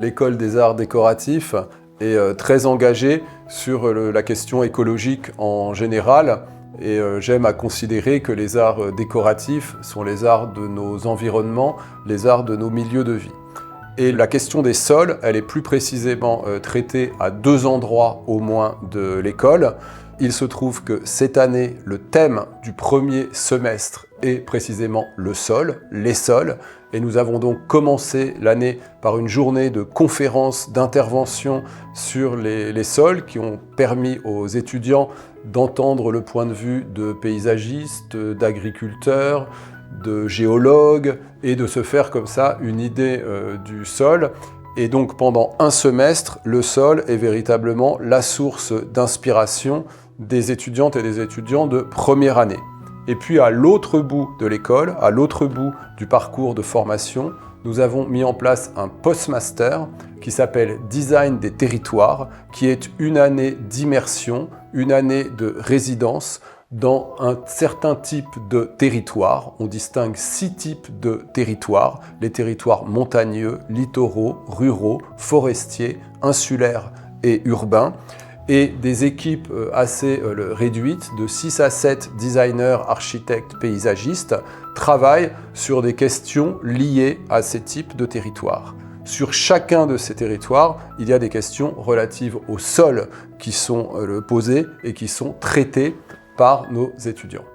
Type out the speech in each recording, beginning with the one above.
l'école des arts décoratifs est très engagée sur la question écologique en général. Et j'aime à considérer que les arts décoratifs sont les arts de nos environnements, les arts de nos milieux de vie. Et la question des sols, elle est plus précisément traitée à 2 endroits au moins de l'école. Il se trouve que cette année, le thème du premier semestre est précisément le sol, les sols. Et nous avons donc commencé l'année par une journée de conférences, d'interventions sur les sols qui ont permis aux étudiants d'entendre le point de vue de paysagistes, d'agriculteurs, de géologues et de se faire comme ça une idée du sol. Et donc pendant un semestre, le sol est véritablement la source d'inspiration des étudiantes et des étudiants de première année. Et puis à l'autre bout de l'école, à l'autre bout du parcours de formation, nous avons mis en place un postmaster qui s'appelle Design des territoires, qui est une année d'immersion, une année de résidence dans un certain type de territoire. On distingue 6 types de territoires, les territoires montagneux, littoraux, ruraux, forestiers, insulaires et urbains. Et des équipes assez réduites, de 6 à 7 designers, architectes, paysagistes, travaillent sur des questions liées à ces types de territoires. Sur chacun de ces territoires, il y a des questions relatives au sol qui sont posées et qui sont traitées par nos étudiants.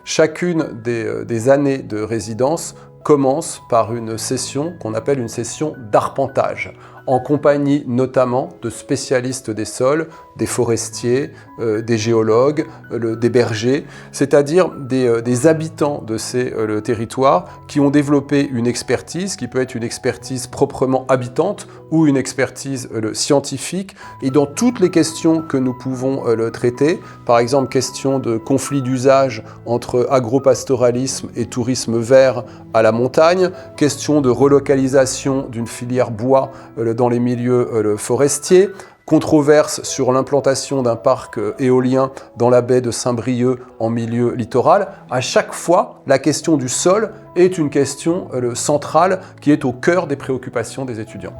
Chacune des années de résidence commence par une session qu'on appelle une session d'arpentage, en compagnie notamment de spécialistes des sols, des forestiers, des géologues, des bergers, c'est-à-dire des habitants de ces territoires qui ont développé une expertise qui peut être une expertise proprement habitante ou une expertise scientifique. Et dans toutes les questions que nous pouvons traiter, par exemple question de conflit d'usage entre agropastoralisme et tourisme vert à la montagne, question de relocalisation d'une filière bois dans les milieux forestiers, controverse sur l'implantation d'un parc éolien dans la baie de Saint-Brieuc en milieu littoral. À chaque fois, la question du sol est une question centrale qui est au cœur des préoccupations des étudiants.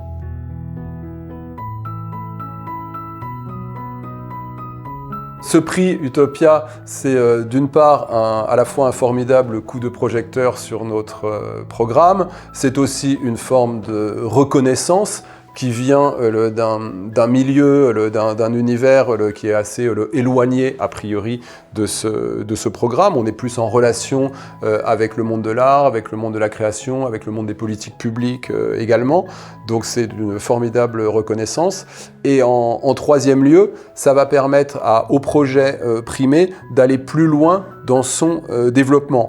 Ce prix Utopia, c'est d'une part à la fois un formidable coup de projecteur sur notre programme, c'est aussi une forme de reconnaissance qui vient d'un milieu, d'un univers qui est assez éloigné a priori de ce programme. On est plus en relation avec le monde de l'art, avec le monde de la création, avec le monde des politiques publiques également. Donc c'est une formidable reconnaissance. Et en troisième lieu, ça va permettre au projet primé d'aller plus loin dans son développement,